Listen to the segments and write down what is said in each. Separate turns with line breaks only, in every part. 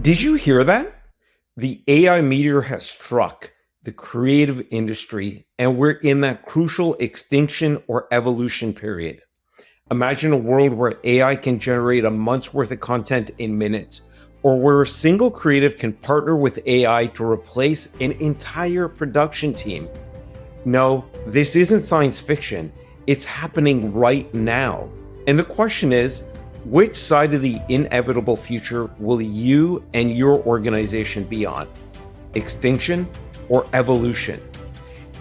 Did you hear that? The AI meteor has struck the creative industry, and we're in that crucial extinction or evolution period. Imagine a world where AI can generate a month's worth of content in minutes, or where a single creative can partner with AI to replace an entire production team. No, this isn't science fiction. It's happening right now. And the question is, which side of the inevitable future will you and your organization be on? Extinction or evolution?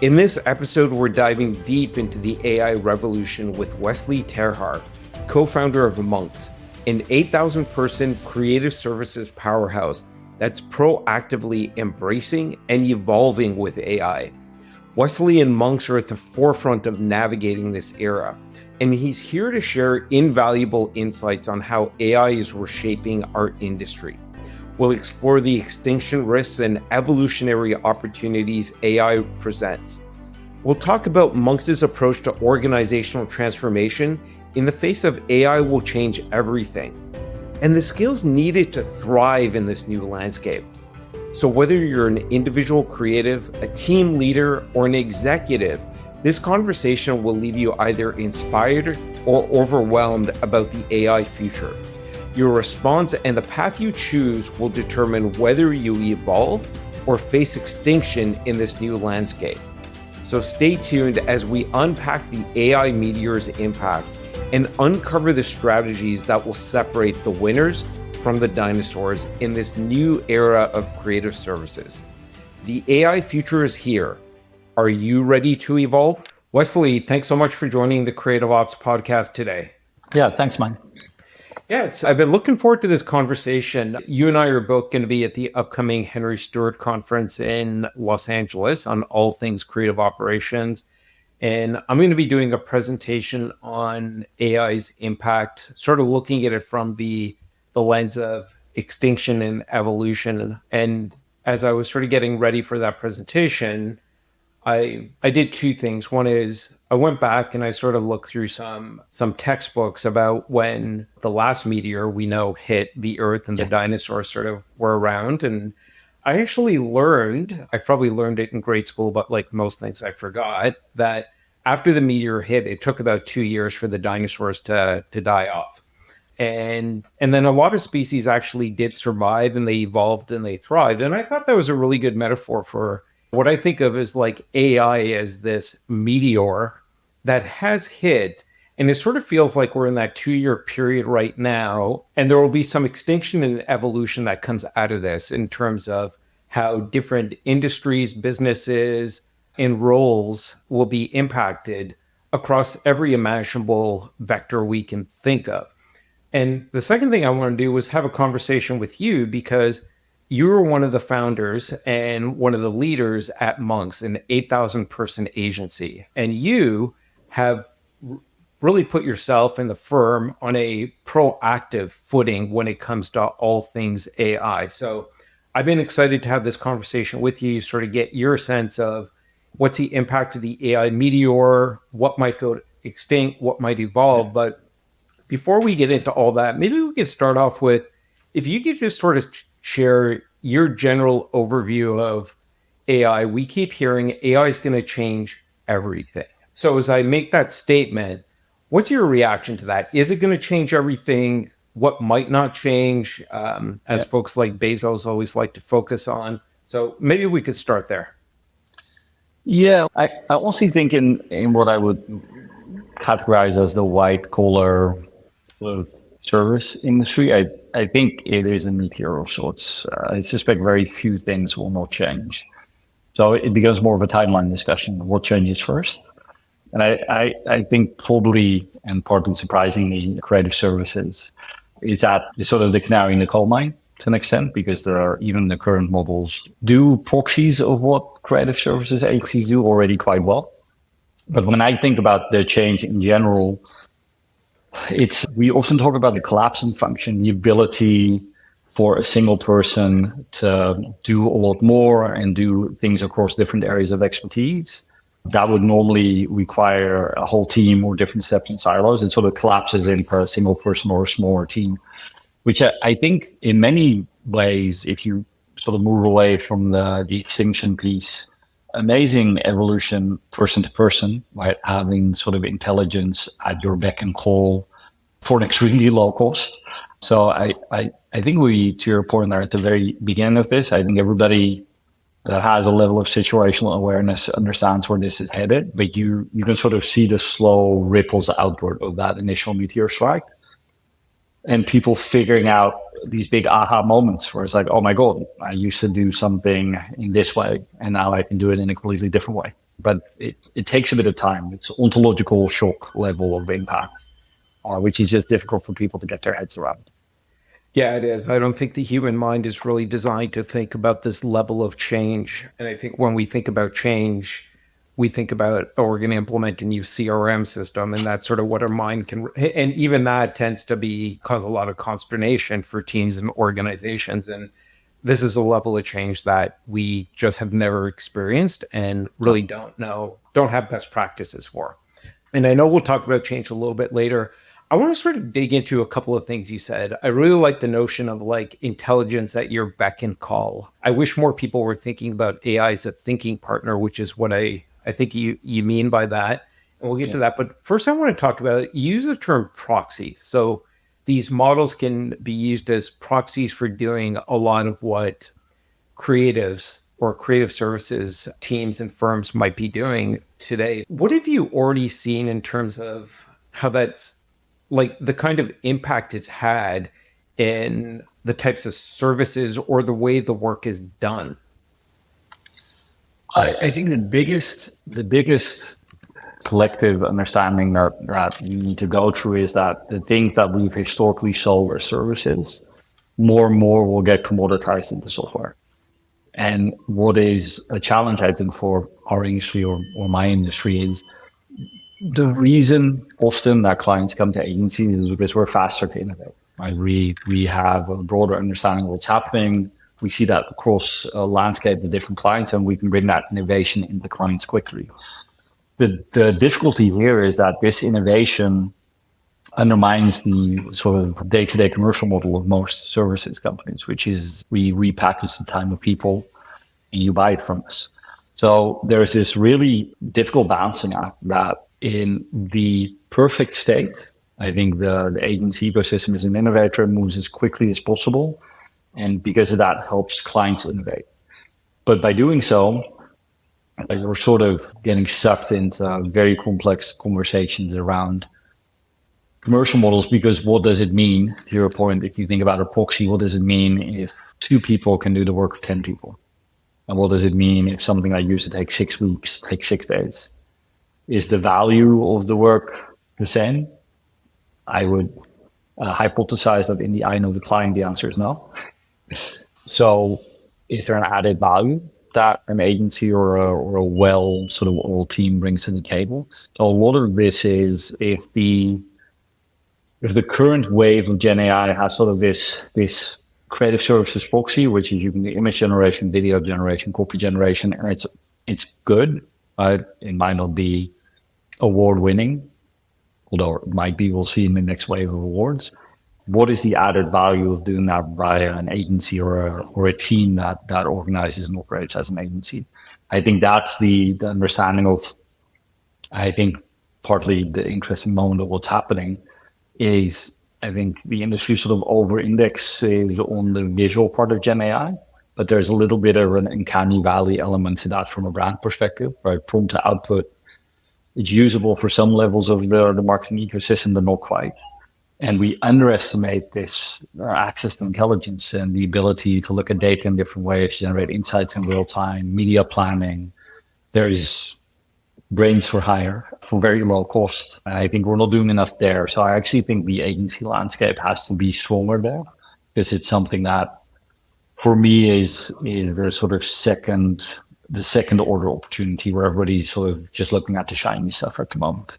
In this episode, we're diving deep into the AI revolution with Wesley Haar, co-founder of Monks, an 8,000-person creative services powerhouse that's proactively embracing and evolving with AI. Wesley and Monks are at the forefront of navigating this era, and he's here to share invaluable insights on how AI is reshaping our industry. We'll explore the extinction risks and evolutionary opportunities AI presents. We'll talk about Monks' approach to organizational transformation in the face of AI will change everything, and the skills needed to thrive in this new landscape. So whether you're an individual creative, a team leader, or an executive, this conversation will leave you either inspired or overwhelmed about the AI future. Your response and the path you choose will determine whether you evolve or face extinction in this new landscape. So stay tuned as we unpack the AI meteor's impact and uncover the strategies that will separate the winners from the dinosaurs in this new era of creative services. The AI future is here. Are you ready to evolve? Wesley, thanks so much for joining the Creative Ops podcast today.
Yeah, thanks, man.
Yes, I've been looking forward to this conversation. You and I are both going to be at the upcoming Henry Stewart conference in Los Angeles on all things creative operations. And I'm going to be doing a presentation on AI's impact, sort of looking at it from the lens of extinction and evolution. And as I was sort of getting ready for that presentation, I did two things. One is I went back and I sort of looked through some textbooks about when the last meteor we know hit the Earth and the dinosaurs sort of were around. And I actually I probably learned it in grade school, but like most things I forgot, that after the meteor hit, it took about 2 years for the dinosaurs to die off. And then a lot of species actually did survive and they evolved and they thrived. And I thought that was a really good metaphor for what I think of as like AI as this meteor that has hit. And it sort of feels like we're in that 2-year period right now. And there will be some extinction and evolution that comes out of this in terms of how different industries, businesses, and roles will be impacted across every imaginable vector we can think of. And the second thing I want to do was have a conversation with you because you were one of the founders and one of the leaders at Monks, an 8,000-person agency. And you have really put yourself and the firm on a proactive footing when it comes to all things AI. So I've been excited to have this conversation with you, sort of get your sense of what's the impact of the AI meteor, what might go extinct, what might evolve. But before we get into all that, maybe we could start off with, if you could just sort of share your general overview of AI. We keep hearing AI is going to change everything. So as I make that statement, what's your reaction to that? Is it going to change everything? What might not change, as folks like Bezos always like to focus on? So maybe we could start there.
Yeah, I honestly think in what I would categorize as the white collar sort of service industry, I think it is a meteor of sorts. I suspect very few things will not change. So it becomes more of a timeline discussion. What changes first? And I think probably, and partly surprisingly, creative services is that it's sort of the canary in the coal mine to an extent, because there are even the current models do proxies of what creative services agencies do already quite well. But when I think about the change in general, we often talk about the collapsing function, the ability for a single person to do a lot more and do things across different areas of expertise. That would normally require a whole team or different steps and silos. It sort of collapses into a single person or a smaller team, which I think in many ways, if you sort of move away from the extinction piece, amazing evolution person to person, right? Having sort of intelligence at your beck and call for an extremely low cost. So I think we, to your point there at the very beginning of this, I think everybody that has a level of situational awareness understands where this is headed, but you can sort of see the slow ripples outward of that initial meteor strike and people figuring out these big aha moments where it's like, oh my God, I used to do something in this way and now I can do it in a completely different way. But it takes a bit of time. It's ontological shock level of impact, which is just difficult for people to get their heads around.
Yeah, it is. I don't think the human mind is really designed to think about this level of change. And I think when we think about change, we think about, oh, we're going to implement a new CRM system. And that's sort of what our mind can, and even that tends to be cause a lot of consternation for teams and organizations. And this is a level of change that we just have never experienced and really don't have best practices for. And I know we'll talk about change a little bit later. I want to sort of dig into a couple of things you said. I really like the notion of like intelligence at your beck and call. I wish more people were thinking about AI as a thinking partner, which is what I think you mean by that. And we'll get to that. But first, I want to talk about, you use the term proxy. So these models can be used as proxies for doing a lot of what creatives or creative services teams and firms might be doing today. What have you already seen in terms of how that's like the kind of impact it's had in the types of services or the way the work is done?
I think the biggest collective understanding that we need to go through is that the things that we've historically sold as services, more and more will get commoditized into software. And what is a challenge, I think, for our industry or my industry is the reason often that clients come to agencies is because we're faster to innovate. Right? We have a broader understanding of what's happening. We see that across a landscape of different clients, and we can bring that innovation into clients quickly. The difficulty here is that this innovation undermines the sort of day-to-day commercial model of most services companies, which is we repackage the time of people and you buy it from us. So there's this really difficult balancing act that in the perfect state, I think the agency ecosystem is an innovator, moves as quickly as possible. And because of that, helps clients innovate. But by doing so, you're sort of getting sucked into very complex conversations around commercial models, because what does it mean, to your point, if you think about a proxy, what does it mean if 2 people can do the work of 10 people? And what does it mean if something that used to take 6 weeks takes 6 days? Is the value of the work the same? I would hypothesize that in the eye of the client, the answer is no. So is there an added value that an agency or a well sort of oiled team brings to the table? So a lot of this is if the current wave of Gen AI has sort of this creative services proxy, which is you can do image generation, video generation, copy generation, and it's good, but it might not be award winning, although it might be, we'll see in the next wave of awards. What is the added value of doing that via an agency or a team that organizes and operates as an agency? I think that's the understanding of, I think, partly the interesting moment of what's happening is, I think the industry sort of over-indexes on the visual part of Gen AI, but there's a little bit of an uncanny valley element to that from a brand perspective, right? Prompt to output, it's usable for some levels of the marketing ecosystem, but not quite. And we underestimate this access to intelligence and the ability to look at data in different ways, generate insights in real time, media planning. There is brains for hire for very low cost. I think we're not doing enough there. So I actually think the agency landscape has to be stronger there, because it's something that for me is the sort of second order opportunity where everybody's sort of just looking at the shiny stuff at the moment.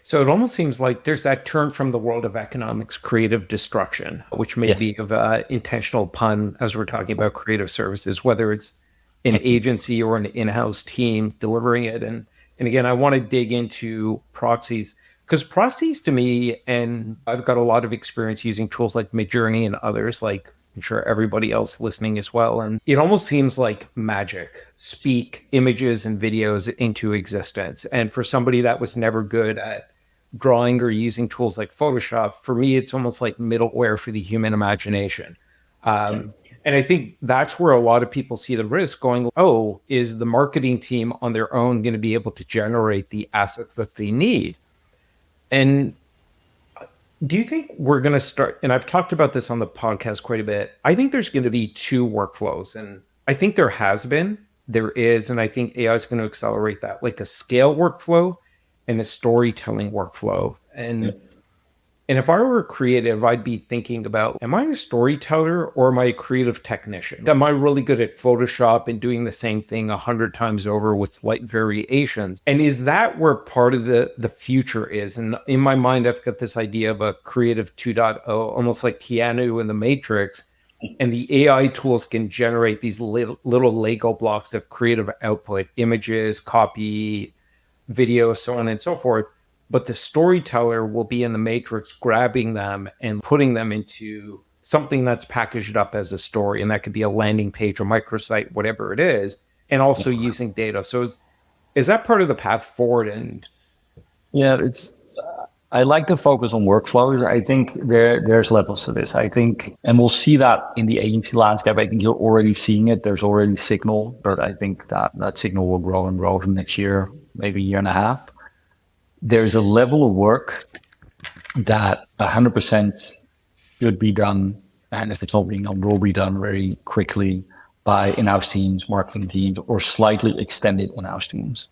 So it almost seems like there's that term from the world of economics, creative destruction, which may be of an intentional pun as we're talking about creative services, whether it's an agency or an in-house team delivering it. And again, I want to dig into proxies, because proxies to me, and I've got a lot of experience using tools like Midjourney and others, like I'm sure everybody else listening as well. And it almost seems like magic. Speak images and videos into existence. And for somebody that was never good at drawing or using tools like Photoshop, for me, it's almost like middleware for the human imagination. And I think that's where a lot of people see the risk going, oh, is the marketing team on their own going to be able to generate the assets that they need? And do you think we're going to start? And I've talked about this on the podcast quite a bit. I think there's going to be two workflows. And I think there has been, there is, and I think AI is going to accelerate that, like a scale workflow and a storytelling workflow. And if I were creative, I'd be thinking about, am I a storyteller or am I a creative technician? Am I really good at Photoshop and doing the same thing 100 times over with slight variations? And is that where part of the future is? And in my mind, I've got this idea of a creative 2.0, almost like Keanu in the Matrix. And the AI tools can generate these little Lego blocks of creative output, images, copy, video, so on and so forth. But the storyteller will be in the matrix grabbing them and putting them into something that's packaged up as a story. And that could be a landing page or microsite, whatever it is, and also using data. So is that part of the path forward? And
Yeah, I like to focus on workflows. I think there's levels to this. I think, and we'll see that in the agency landscape. I think you're already seeing it. There's already signal, but I think that signal will grow and grow from next year, maybe a year and a half. There's a level of work that 100% should be done, and if it's not being done, will be done very quickly by in-house teams, marketing teams, or slightly extended in-house teams.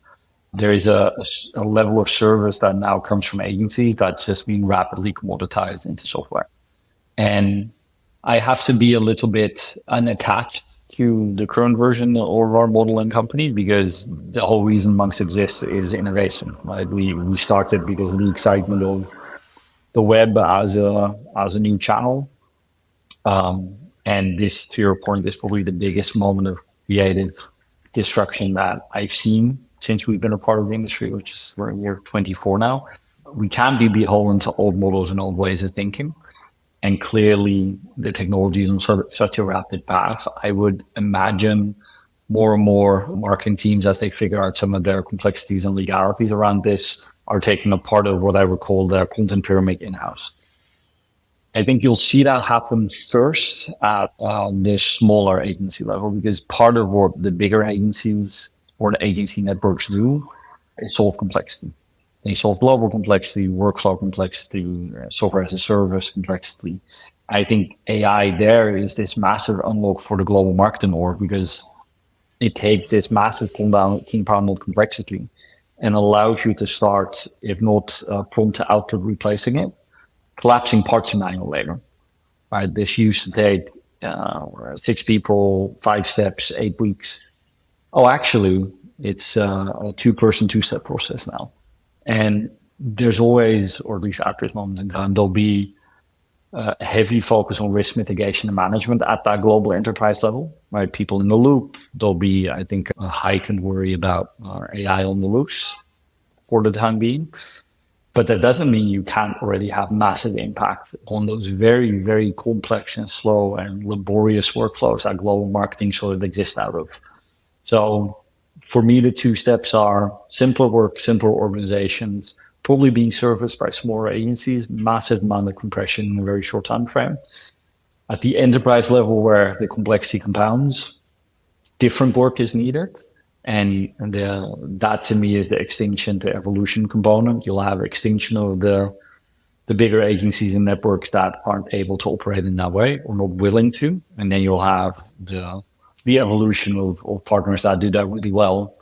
There is a level of service that now comes from agencies that's just being rapidly commoditized into software. And I have to be a little bit unattached to the current version of our model and company, because the whole reason Monks exists is innovation. Right? We started because of the excitement of the web as a new channel. And this, to your point, is probably the biggest moment of creative disruption that I've seen since we've been a part of the industry, which is we're in year 24 now. We can't be beholden to old models and old ways of thinking. And clearly, the technology is on such a rapid path. I would imagine more and more marketing teams, as they figure out some of their complexities and legalities around this, are taking a part of what I would call their content pyramid in-house. I think you'll see that happen first at this smaller agency level, because part of what the bigger agencies or the agency networks do is solve complexity. They solve global complexity, workflow complexity, software as a service complexity. I think AI there is this massive unlock for the global marketing org, because it takes this massive compounded complexity and allows you to start, if not prompt to output replacing it, collapsing parts of manual labor. Right? This used to take 6 people, 5 steps, 8 weeks. Oh, actually, it's a 2-person, 2-step process now. And there's always, or at least at this moment in time, there'll be a heavy focus on risk mitigation and management at that global enterprise level, right? People in the loop. There'll be, I think, a heightened worry about AI on the loose for the time being. But that doesn't mean you can't already have massive impact on those very, very complex and slow and laborious workflows that global marketing sort of exists out of. So for me, the 2 steps are simpler work, simpler organizations, probably being serviced by smaller agencies, massive amount of compression in a very short time frame. At the enterprise level, where the complexity compounds, different work is needed. And that to me is the extinction to evolution component. You'll have extinction of the bigger agencies and networks that aren't able to operate in that way or not willing to. And then you'll have the evolution of partners that do that really well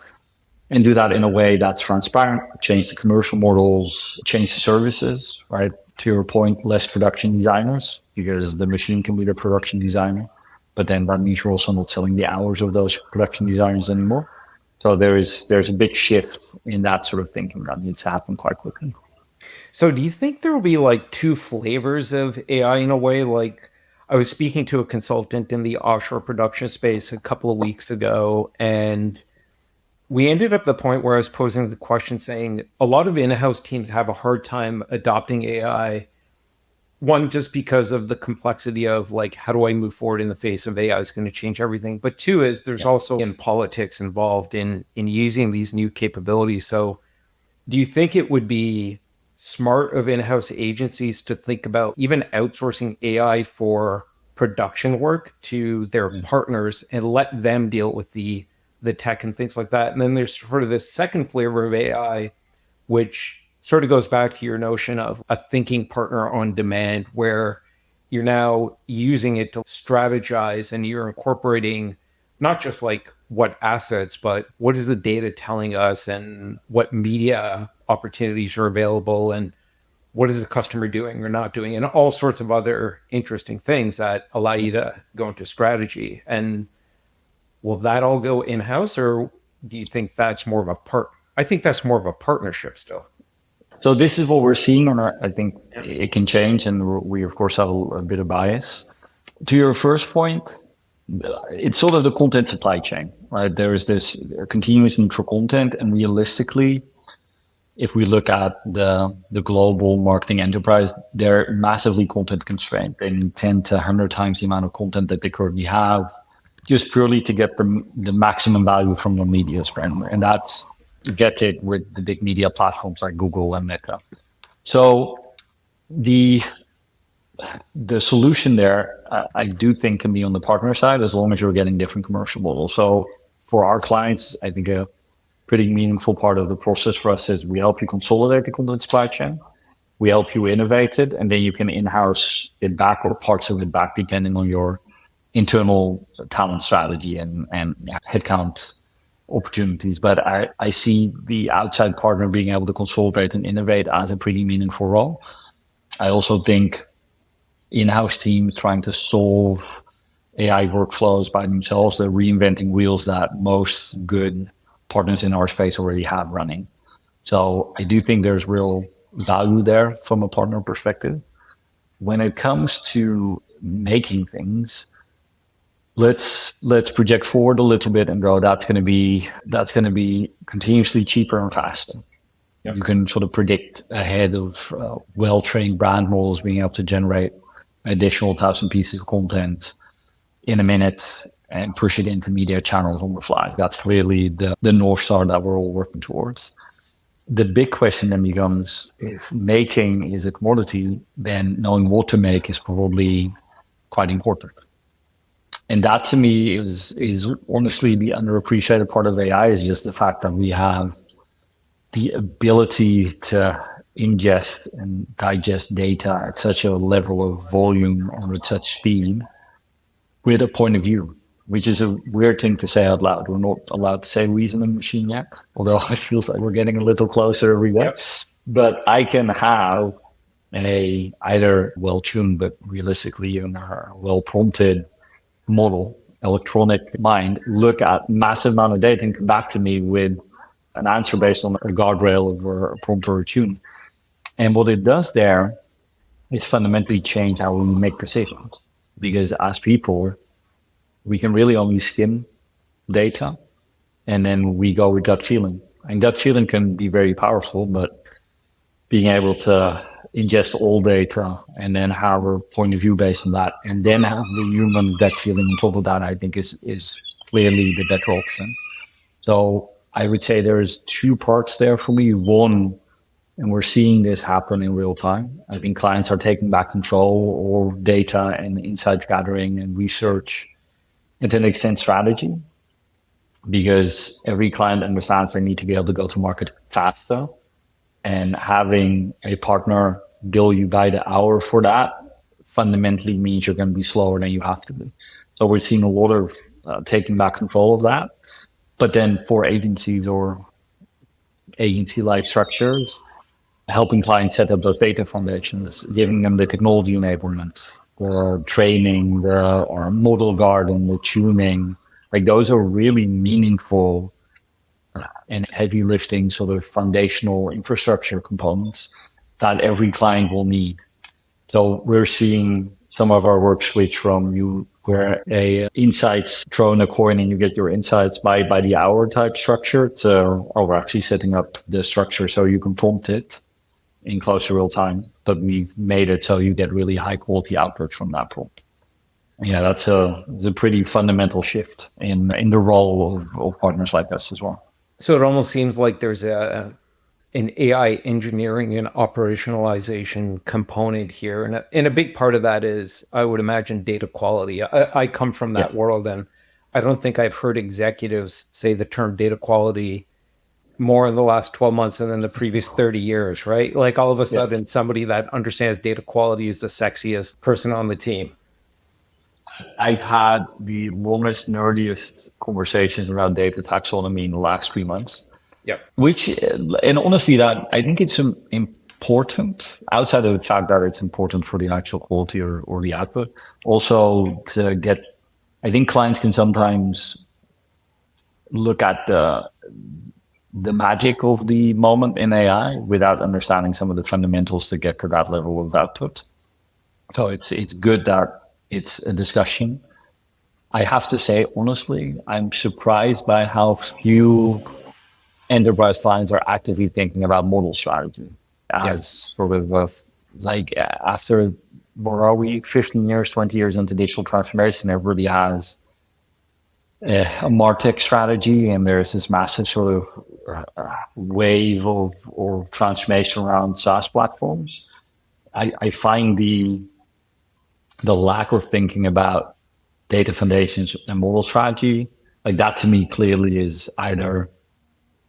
and do that in a way that's transparent, change the commercial models, change the services, right? To your point, less production designers, because the machine can be the production designer, but then that means you're also not selling the hours of those production designers anymore. So there's a big shift in that sort of thinking that needs to happen quite quickly.
so do you think there will be like two flavors of AI in a way? Like I was speaking to a consultant in the offshore production space a couple of weeks ago, and we ended up at the point where I was posing the question saying a lot of in-house teams have a hard time adopting AI One, just because of the complexity of like, how do I move forward in the face of AI is going to change everything. But two is there's also in politics involved in using these new capabilities. So do you think it would be smart of in-house agencies to think about even outsourcing AI for production work to their partners and let them deal with the tech and things like that? And then there's sort of this second flavor of AI, which sort of goes back to your notion of a thinking partner on demand, where you're now using it to strategize and you're incorporating not just like what assets, but what is the data telling us and what media opportunities are available and what is the customer doing or not doing, and all sorts of other interesting things that allow you to go into strategy. And will that all go in-house, or do you think that's more of a I think that's more of a partnership still.
So this is what we're seeing on our, I think it can change, and we of course have a bit of bias. To your first point, it's sort of the content supply chain, right? There is this continuous need for content, and realistically, if we look at the global marketing enterprise, they're massively content constrained. They need 10 to 100 times the amount of content that they currently have, just purely to get the maximum value from the media spend. And that's get it with the big media platforms like Google and Meta. So the solution there, I do think, can be on the partner side, as long as you're getting different commercial models. So for our clients, I think a pretty meaningful part of the process for us is we help you consolidate the content supply chain. We help you innovate it, and then you can in-house it back or parts of it back, depending on your internal talent strategy and headcount opportunities. But I see the outside partner being able to consolidate and innovate as a pretty meaningful role. I also think in-house team trying to solve AI workflows by themselves, they're reinventing wheels that most good partners in our space already have running. So I do think there's real value there from a partner perspective. When it comes to making things, let's project forward a little bit and go, that's going to be continuously cheaper and faster. Yep. You can sort of predict ahead of well-trained brand models being able to generate additional 1,000 pieces of content in a minute and push it into media channels on the fly. That's clearly the North Star that we're all working towards. The big question then becomes, if making is a commodity, then knowing what to make is probably quite important. And that to me is honestly the underappreciated part of AI, is just the fact that we have the ability to ingest and digest data at such a level of volume or at such speed with a point of view, which is a weird thing to say out loud. We're not allowed to say reason in machine yet, although it feels like we're getting a little closer every day. Yep. But I can have a either well-tuned, but realistically a well-prompted model, electronic mind, look at massive amount of data and come back to me with an answer based on a guardrail or a prompt or a tune. And what it does there is fundamentally change how we make decisions. Because as people, we can really only skim data and then we go with gut feeling. And gut feeling can be very powerful, but being able to ingest all data and then have a point of view based on that, and then have the human gut feeling on top of that, I think is clearly the better option. So I would say there's two parts there for me. One, and we're seeing this happen in real time, I think clients are taking back control of data and insights gathering and research and to an extent strategy, because every client understands they need to be able to go to market faster. And having a partner bill you by the hour for that fundamentally means you're going to be slower than you have to be. So we're seeing a lot of taking back control of that. But then for agencies or agency-like structures, helping clients set up those data foundations, giving them the technology enablement or training or model garden or tuning, like those are really meaningful and heavy lifting sort of foundational infrastructure components that every client will need. So we're seeing some of our work switch from you where a insights thrown a coin and you get your insights by the hour type structure to, we're actually setting up the structure so you can prompt it in close to real time. but we've made it so you get really high quality output from that prompt. Yeah, it's a pretty fundamental shift in the role of partners like us as well.
So it almost seems like there's an AI engineering and operationalization component here. And a big part of that is, I would imagine, data quality. I come from
Yeah.
that world, and I don't think I've heard executives say the term data quality more in the last 12 months than in the previous 30 years, right? Like all of a
Yeah.
sudden, somebody that understands data quality is the sexiest person on the team.
I've had the longest, nerdiest conversations around data taxonomy in the last 3 months.
Yep.
Which, and honestly, that I think it's important outside of the fact that it's important for the actual quality or the output. Also, to get, I think clients can sometimes look at the magic of the moment in AI without understanding some of the fundamentals to get to that level of output. So it's good that it's a discussion. I have to say, honestly, I'm surprised by how few enterprise clients are actively thinking about model strategy as sort of like after, where are we, 15 years, 20 years into digital transformation, everybody has a MarTech strategy, and there's this massive sort of wave of or transformation around SaaS platforms. I find the lack of thinking about data foundations and model strategy, like that to me clearly is either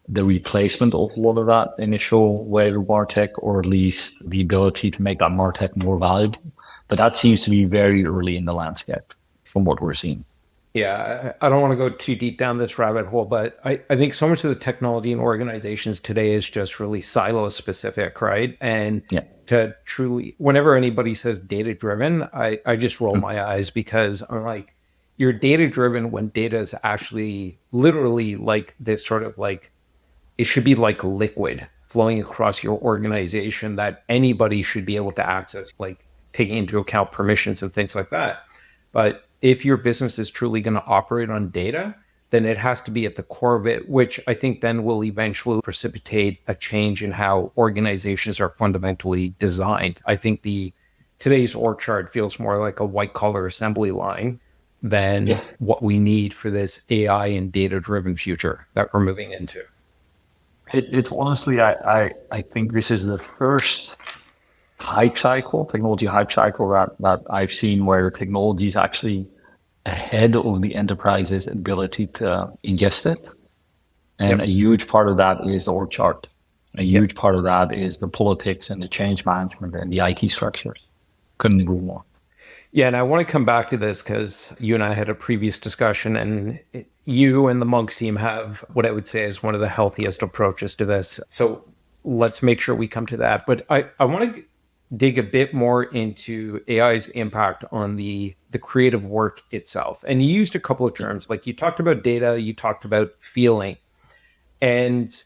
the replacement of a lot of that initial wave of MarTech, or at least the ability to make that MarTech more valuable. But that seems to be very early in the landscape from what we're seeing.
Yeah, I don't want to go too deep down this rabbit hole, but I think so much of the technology in organizations today is just really silo specific, right? And
Yeah.
to truly, whenever anybody says data driven, I just roll my eyes, because I'm like, you're data driven when data is actually literally like this sort of like, it should be like liquid flowing across your organization that anybody should be able to access, like taking into account permissions and things like that. But if your business is truly going to operate on data, then it has to be at the core of it, which I think then will eventually precipitate a change in how organizations are fundamentally designed. I think today's org chart feels more like a white collar assembly line than what we need for this AI and data driven future that we're moving into.
It's honestly, I think this is the first technology hype cycle that I've seen where technology is actually ahead of the enterprise's ability to ingest it. And a huge part of that is the org chart. A huge part of that is the politics and the change management and the IT structures. Couldn't agree more.
Yeah, and I want to come back to this because you and I had a previous discussion, and you and the Monks team have what I would say is one of the healthiest approaches to this. So let's make sure we come to that. But I want to dig a bit more into AI's impact on the creative work itself. And you used a couple of terms, like you talked about data, you talked about feeling. And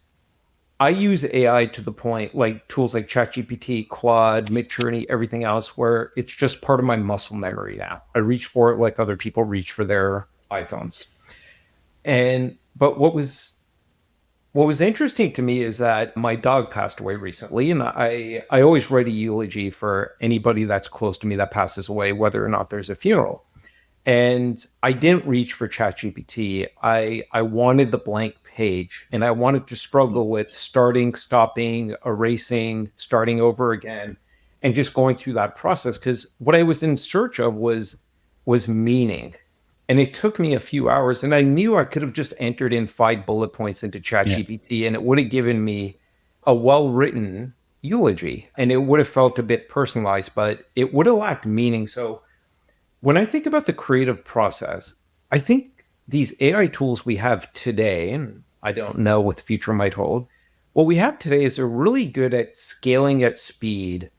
I use AI to the point, like tools like ChatGPT, Claude, Midjourney, everything else, where it's just part of my muscle memory now. I reach for it like other people reach for their iPhones. But what was interesting to me is that my dog passed away recently, and I always write a eulogy for anybody that's close to me that passes away, whether or not there's a funeral. And I didn't reach for ChatGPT. I wanted the blank page, and I wanted to struggle with starting, stopping, erasing, starting over again, and just going through that process. Because what I was in search of was meaning. And it took me a few hours, and I knew I could have just entered in 5 bullet points into ChatGPT, and it would have given me a well-written eulogy, and it would have felt a bit personalized, but it would have lacked meaning. So when I think about the creative process, I think these AI tools we have today, and I don't know what the future might hold, what we have today is they're really good at scaling at speed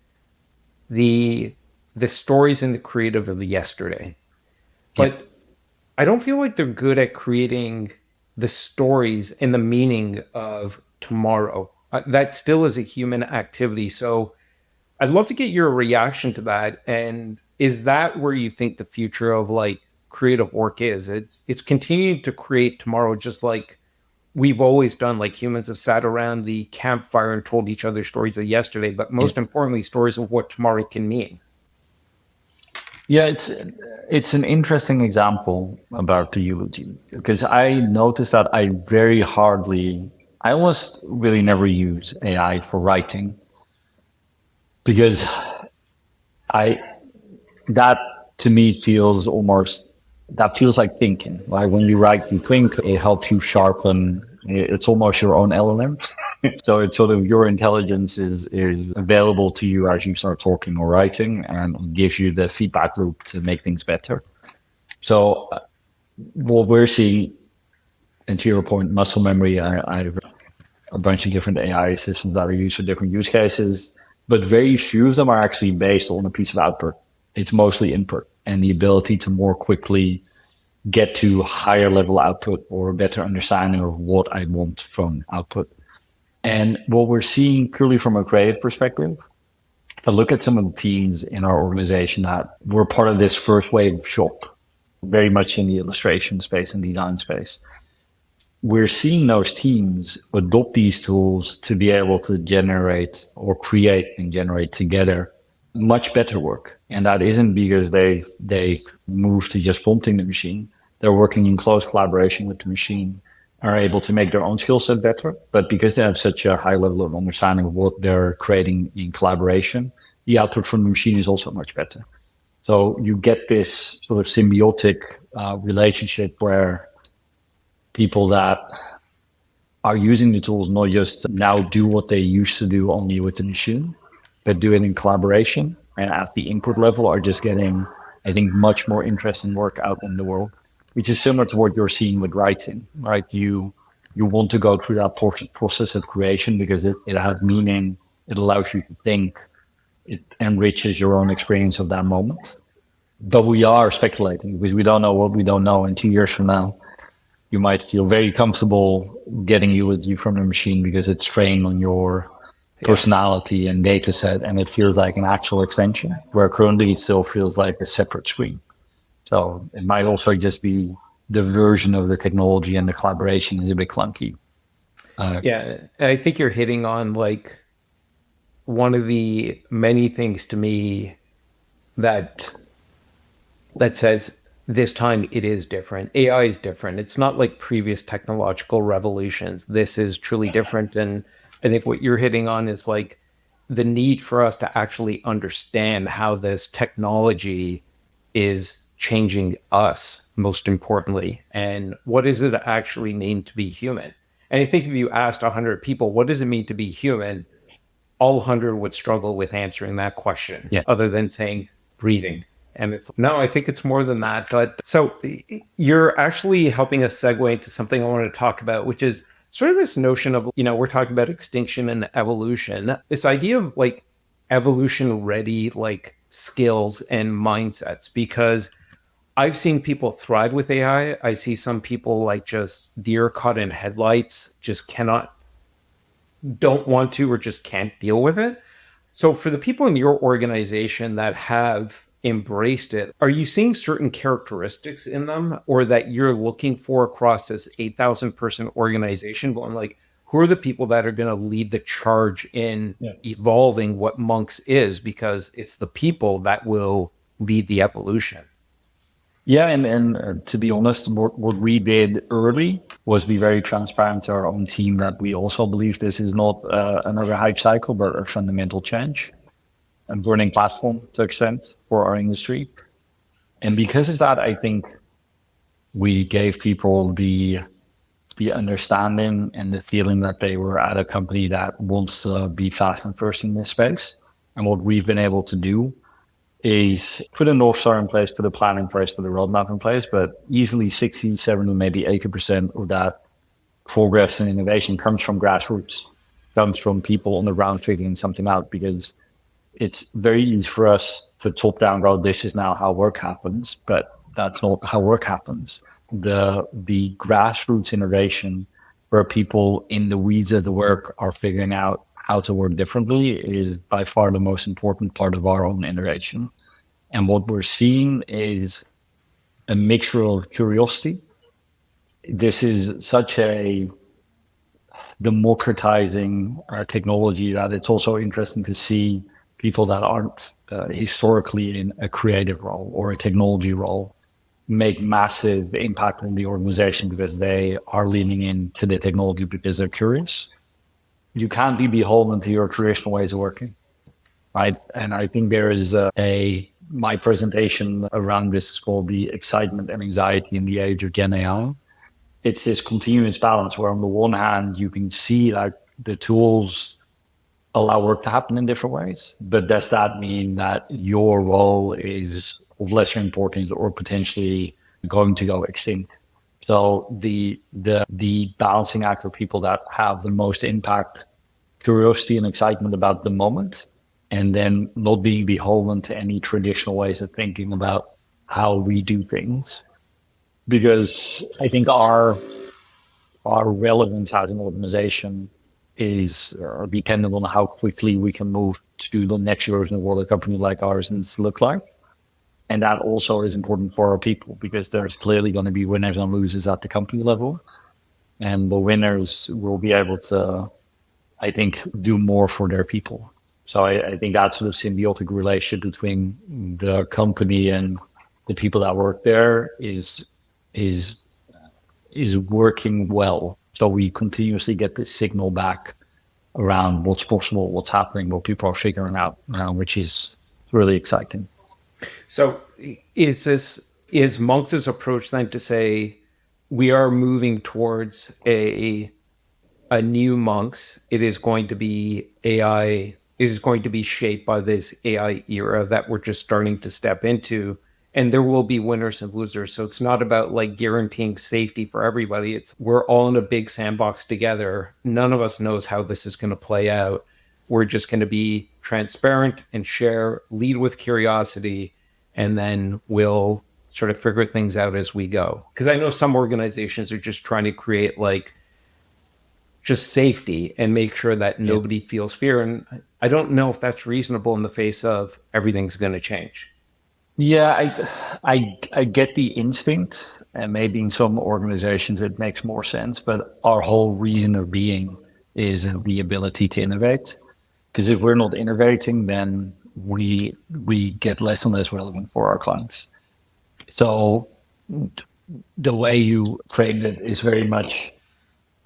the stories and the creative of yesterday. But I don't feel like they're good at creating the stories and the meaning of tomorrow. That still is a human activity. So I'd love to get your reaction to that. And is that where you think the future of like creative work is? It's continuing to create tomorrow, just like we've always done. Like humans have sat around the campfire and told each other stories of yesterday, but
Yeah.
most importantly, stories of what tomorrow can mean.
Yeah, it's an interesting example about the eulogy because I noticed that I almost really never use AI for writing because I that to me feels almost that feels like thinking. Like when you write, you think it helps you sharpen. It's almost your own element. So it's sort of your intelligence is available to you as you start talking or writing, and gives you the feedback loop to make things better. So what we're seeing, and to your point, muscle memory. I have a bunch of different AI systems that are used for different use cases, but very few of them are actually based on a piece of output. It's mostly input and the ability to more quickly get to higher level output or a better understanding of what I want from output. And what we're seeing purely from a creative perspective, if I look at some of the teams in our organization that were part of this first wave of shock, very much in the illustration space and design space, we're seeing those teams adopt these tools to be able to generate or create and generate together much better work. And that isn't because they move to just prompting the machine. They're working in close collaboration with the machine, are able to make their own skill set better. But because they have such a high level of understanding of what they're creating in collaboration, the output from the machine is also much better. So you get this sort of symbiotic relationship where people that are using the tools not just now do what they used to do only with the machine, but do it in collaboration and at the input level are just getting, I think, much more interesting work out in the world, which is similar to what you're seeing with writing, right? You want to go through that process of creation because it has meaning, it allows you to think, it enriches your own experience of that moment. But we are speculating because we don't know what we don't know. And 2 years from now, you might feel very comfortable getting eulogy from the machine because it's trained on your personality and data set, and it feels like an actual extension, where currently it still feels like a separate screen. So it might also just be the version of the technology and the collaboration is a bit clunky.
Yeah, I think you're hitting on like one of the many things to me that says this time it is different. AI is different. It's not like previous technological revolutions. This is truly different. And I think what you're hitting on is like the need for us to actually understand how this technology is changing us, most importantly. And what does it actually mean to be human? And I think if you asked 100 people, what does it mean to be human? All 100 would struggle with answering that question,
Yeah.
other than saying breathing. And it's no, I think it's more than that. But so you're actually helping us segue into something I wanted to talk about, which is sort of this notion of, we're talking about extinction and evolution, this idea of like evolution ready, like skills and mindsets, because I've seen people thrive with AI. I see some people like just deer caught in headlights, just don't want to, or just can't deal with it. So for the people in your organization that have embraced it, are you seeing certain characteristics in them or that you're looking for across this 8,000 person organization going like, who are the people that are going to lead the charge in evolving what Monks is? Because it's the people that will lead the evolution.
Yeah, and to be honest, what we did early was be very transparent to our own team that we also believe this is not another hype cycle, but a fundamental change, a burning platform to extent for our industry. And because of that, I think we gave people the understanding and the feeling that they were at a company that wants to be fast and first in this space. And what we've been able to do is put a North Star in place, put a plan in place, put a roadmap in place, but easily 60, 70, maybe 80% of that progress and innovation comes from grassroots, comes from people on the ground figuring something out, because it's very easy for us to top down go, this is now how work happens, but that's not how work happens. The grassroots innovation where people in the weeds of the work are figuring out how to work differently is by far the most important part of our own innovation. And what we're seeing is a mixture of curiosity. This is such a democratizing technology, that it's also interesting to see people that aren't historically in a creative role or a technology role make massive impact on the organization because they are leaning into the technology because they're curious. You can't be beholden to your traditional ways of working, right? And I think there is my presentation around this is called the excitement and anxiety in the age of Gen AI. It's this continuous balance where on the one hand you can see like the tools allow work to happen in different ways, but does that mean that your role is of lesser importance or potentially going to go extinct? So the balancing act of people that have the most impact, curiosity and excitement about the moment, and then not being beholden to any traditional ways of thinking about how we do things. Because I think our relevance as an organization is dependent on how quickly we can move to the next version of what a company like ours needs to look like. And that also is important for our people because there's clearly going to be winners and losers at the company level. And the winners will be able to, I think, do more for their people. So I think that sort of symbiotic relationship between the company and the people that work there is working well. So we continuously get this signal back around what's possible, what's happening, what people are figuring out, which is really exciting.
So is Monks' approach then to say we are moving towards a new Monks? It is going to be AI. It is going to be shaped by this AI era that we're just starting to step into, and there will be winners and losers. So it's not about like guaranteeing safety for everybody. It's we're all in a big sandbox together. None of us knows how this is going to play out. We're just going to be transparent and share, lead with curiosity, and then we'll sort of figure things out as we go. Because I know some organizations are just trying to create like just safety and make sure that nobody feels fear. And I don't know if that's reasonable in the face of everything's going to change.
Yeah, I get the instinct, and maybe in some organizations it makes more sense. But our whole reason of being is the ability to innovate. Because if we're not innovating, then we get less and less relevant for our clients. So the way you framed it is very much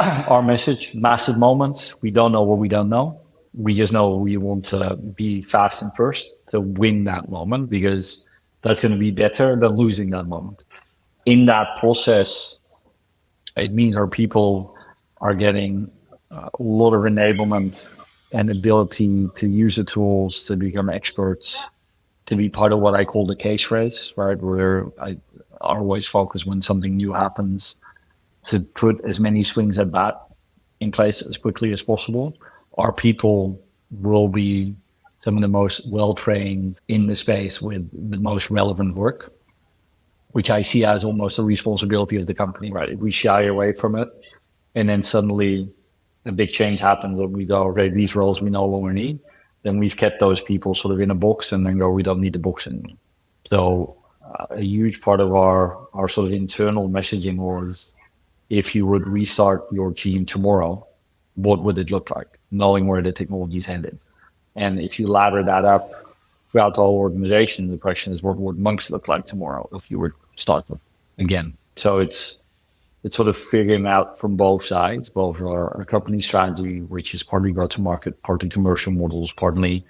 our message: massive moments. We don't know what we don't know. We just know we want to be fast and first to win that moment because that's going to be better than losing that moment. In that process, it means our people are getting a lot of enablement and ability to use the tools to become experts, to be part of what I call the case race, right? Where I always focus when something new happens to put as many swings at bat in place as quickly as possible. Our people will be some of the most well-trained in the space with the most relevant work, which I see as almost a responsibility of the company, right? If we shy away from it and then suddenly a big change happens and we go, okay, these roles we no longer need, then we've kept those people sort of in a box and then go, we don't need the box anymore. So a huge part of our sort of internal messaging was, if you would restart your team tomorrow, what would it look like, knowing where the technology is headed? And if you ladder that up throughout the whole organization, the question is, what would Monks look like tomorrow if you were to start them again? So it's sort of figuring out from both sides, both our company strategy, which is partly go-to-market, partly commercial models, partly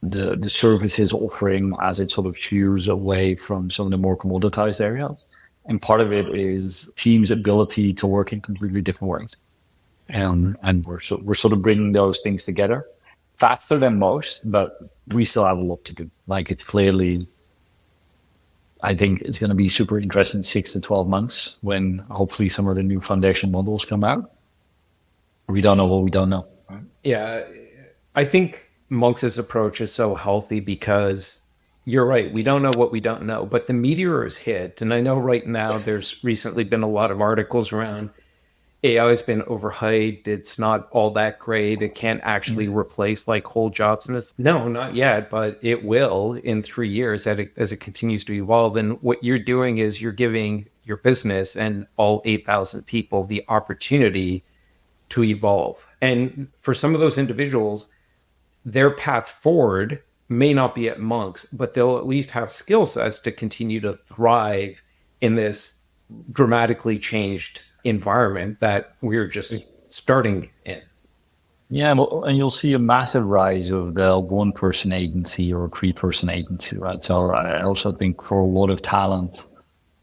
the services offering as it sort of shears away from some of the more commoditized areas. And part of it is teams' ability to work in completely different ways. And we're sort of bringing those things together faster than most, but we still have a lot to do. Like, it's clearly, I think it's going to be super interesting 6 to 12 months when hopefully some of the new foundation models come out. We don't know what we don't know.
Yeah, I think Monks' approach is so healthy because you're right. We don't know what we don't know, but the meteor is hit. And I know right now there's recently been a lot of articles around AI has been overhyped. It's not all that great. It can't actually replace like whole jobs. And it's no, not yet, but it will in 3 years as it continues to evolve. And what you're doing is you're giving your business and all 8,000 people the opportunity to evolve. And for some of those individuals, their path forward may not be at Monks, but they'll at least have skill sets to continue to thrive in this dramatically changed environment that we're just starting in.
Yeah, well, and you'll see a massive rise of the one-person agency or three-person agency, right? So I also think for a lot of talent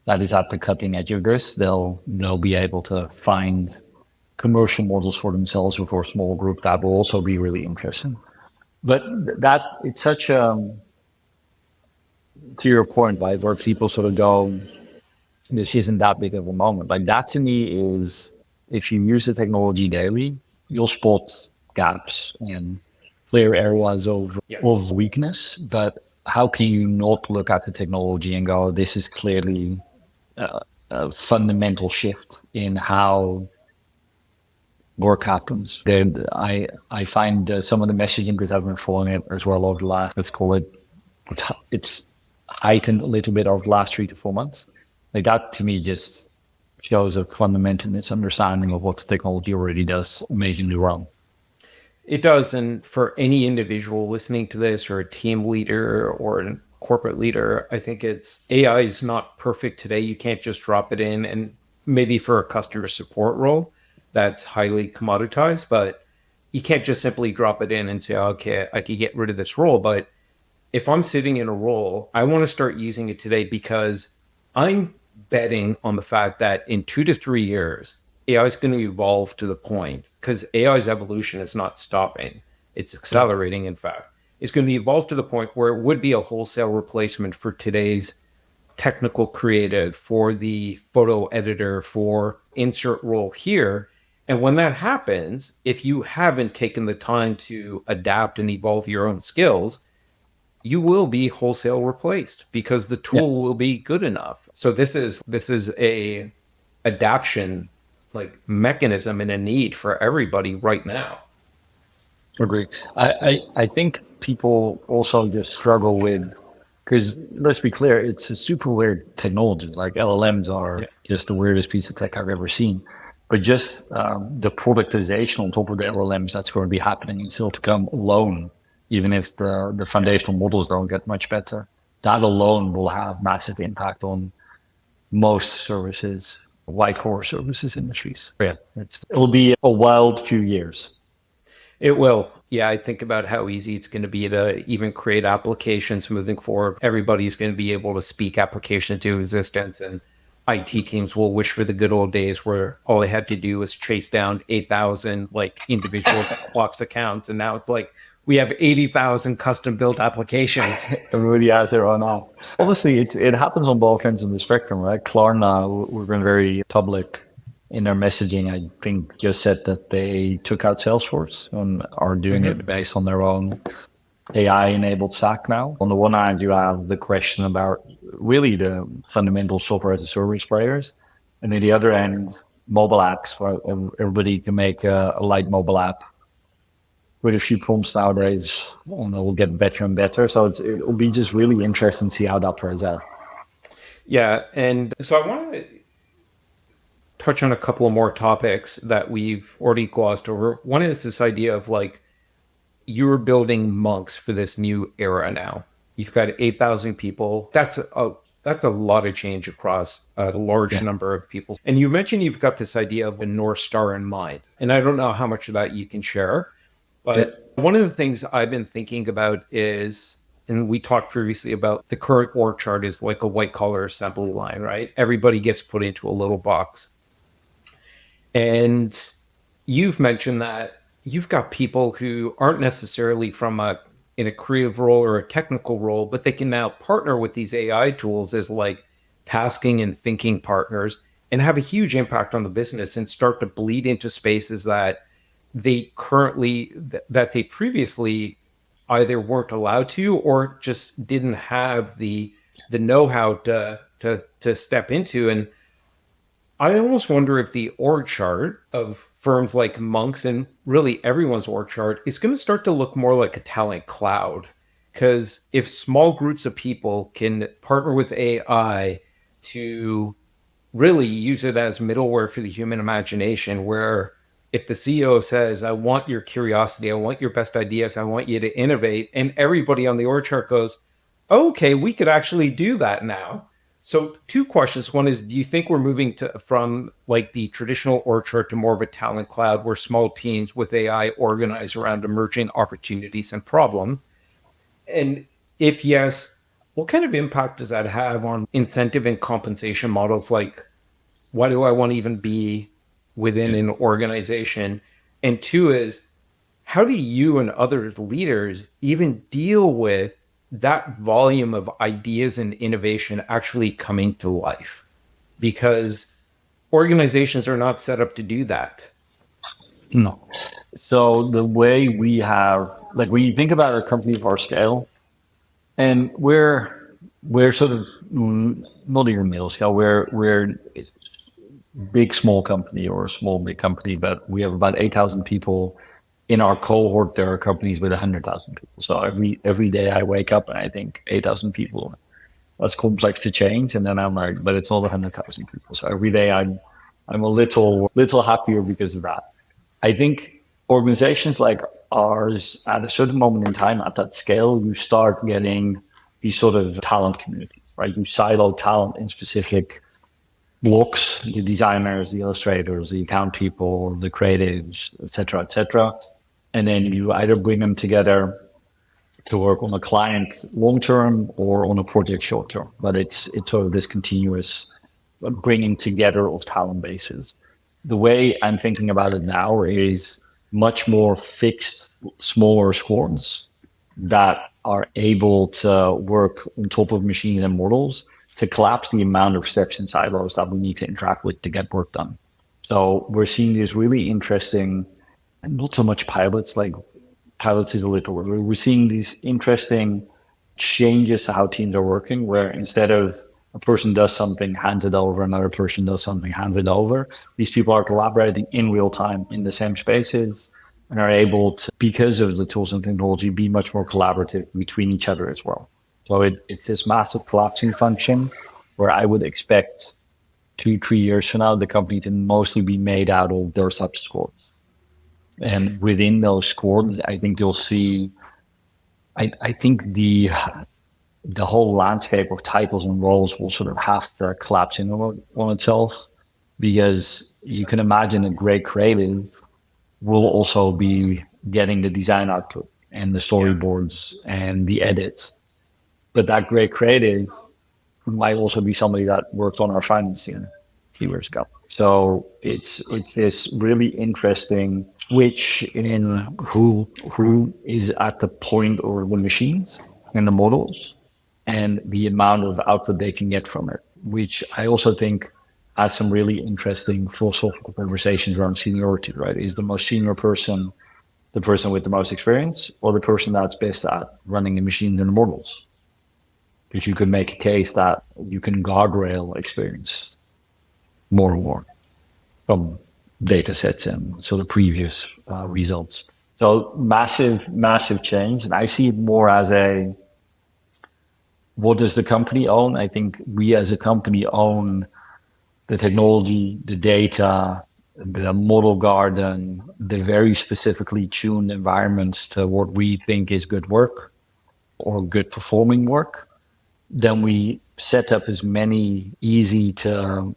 that is at the cutting edge of this, they'll be able to find commercial models for themselves or for a small group that will also be really interesting. But that it's such to your point, right, where people sort of go, this isn't that big of a moment. Like that to me is if you use the technology daily, you'll spot gaps and clear areas of weakness. But how can you not look at the technology and go, this is clearly a fundamental shift in how work happens? And I find some of the messaging that I've been following it as well over the last, let's call it, it's heightened a little bit over the last 3 to 4 months. Like that to me just shows a fundamental misunderstanding of what the technology already does amazingly well.
It does. And for any individual listening to this or a team leader or a corporate leader, I think it's AI is not perfect today. You can't just drop it in. And maybe for a customer support role, that's highly commoditized, but you can't just simply drop it in and say, okay, I could get rid of this role. But if I'm sitting in a role, I want to start using it today because I'm betting on the fact that in 2 to 3 years, AI is going to evolve to the point, because AI's evolution is not stopping, it's accelerating, in fact. It's going to evolve to the point where it would be a wholesale replacement for today's technical creative, for the photo editor, for insert role here. And when that happens, if you haven't taken the time to adapt and evolve your own skills, you will be wholesale replaced because the tool will be good enough. So this is a adaption like mechanism and a need for everybody right now.
Agreed. I think people also just struggle with, because let's be clear, it's a super weird technology. Like LLMs are just the weirdest piece of tech I've ever seen. But just the productization on top of the LLMs that's going to be happening and still to come alone, even if the foundational models don't get much better, that alone will have massive impact on most services, white collar services industries. Yeah, it'll be a wild few years.
It will. Yeah, I think about how easy it's going to be to even create applications moving forward. Everybody's going to be able to speak applications to existence, and IT teams will wish for the good old days where all they had to do was chase down 8,000 like individual Clocks accounts, and now it's like we have 80,000 custom built applications.
Everybody has their own app. Obviously, it happens on both ends of the spectrum, right? Klarna, we've been very public in their messaging. I think just said that they took out Salesforce and are doing it based on their own AI-enabled stack now. On the one hand, you have the question about really the fundamental software as a service players, and on the other end, mobile apps where everybody can make a light mobile app with a few prompts nowadays, and it will get better and better. So it'll be just really interesting to see how that turns out.
Yeah, and so I want to touch on a couple of more topics that we've already glossed over. One is this idea of like you're building Monks for this new era now. You've got 8,000 people. That's a lot of change across a large number of people. And you mentioned you've got this idea of a North Star in mind. And I don't know how much of that you can share, but one of the things I've been thinking about is, and we talked previously about the current org chart is like a white collar assembly line, right? Everybody gets put into a little box. And you've mentioned that you've got people who aren't necessarily in a creative role or a technical role, but they can now partner with these AI tools as like tasking and thinking partners and have a huge impact on the business and start to bleed into spaces that they previously either weren't allowed to or just didn't have the know-how to step into. And I almost wonder if the org chart of firms like Monks and really everyone's org chart is going to start to look more like a talent cloud. Because if small groups of people can partner with AI to really use it as middleware for the human imagination, where if the CEO says, I want your curiosity, I want your best ideas, I want you to innovate, and everybody on the org chart goes, okay, we could actually do that now. So two questions. One is, do you think we're moving from like the traditional org chart to more of a talent cloud where small teams with AI organize around emerging opportunities and problems? And if yes, what kind of impact does that have on incentive and compensation models? Like, why do I want to even be within an organization? And two is, how do you and other leaders even deal with that volume of ideas and innovation actually coming to life? Because organizations are not set up to do that.
No. So the way we have, like, when you think about a company of our scale, and we're sort of not even middle scale. We're big small company or a small big company, but we have about 8,000 people in our cohort. There are companies with 100,000 people. So every day I wake up and I think 8,000 people. That's complex to change, and then I'm like, but it's not 100,000 people. So every day I'm a little happier because of that. I think organizations like ours, at a certain moment in time, at that scale, you start getting these sort of talent communities, right? You silo talent in specific blocks: the designers, the illustrators, the account people, the creatives, et cetera, et cetera. And then you either bring them together to work on a client long term or on a project short term. But it's sort of this continuous bringing together of talent bases. The way I'm thinking about it now is much more fixed, smaller squads that are able to work on top of machines and models to collapse the amount of steps and silos that we need to interact with to get work done. So we're seeing these really interesting, not so much pilots, like pilots is a little word. We're seeing these interesting changes to how teams are working, where instead of a person does something, hands it over, another person does something, hands it over, these people are collaborating in real time in the same spaces and are able to, because of the tools and technology, be much more collaborative between each other as well. So it's this massive collapsing function where I would expect 2-3 years from now, the company to mostly be made out of those types of squads. And within those squads, I think you'll see, I think the whole landscape of titles and roles will sort of have to collapse in on itself, because you can imagine a great creative will also be getting the design output and the storyboards and the edits. But that great creative might also be somebody that worked on our finance team a few years ago. So it's this really interesting switch in who is at the point of the machines and the models and the amount of output they can get from it, which I also think has some really interesting philosophical conversations around seniority, right? Is the most senior person the person with the most experience, or the person that's best at running the machines and the models? Because you could make a case that you can guardrail experience more and more from data sets and sort of previous results. So massive change. And I see it more as a, what does the company own? I think we as a company own the technology, the data, the model garden, the very specifically tuned environments to what we think is good work or good performing work. Then we set up as many easy to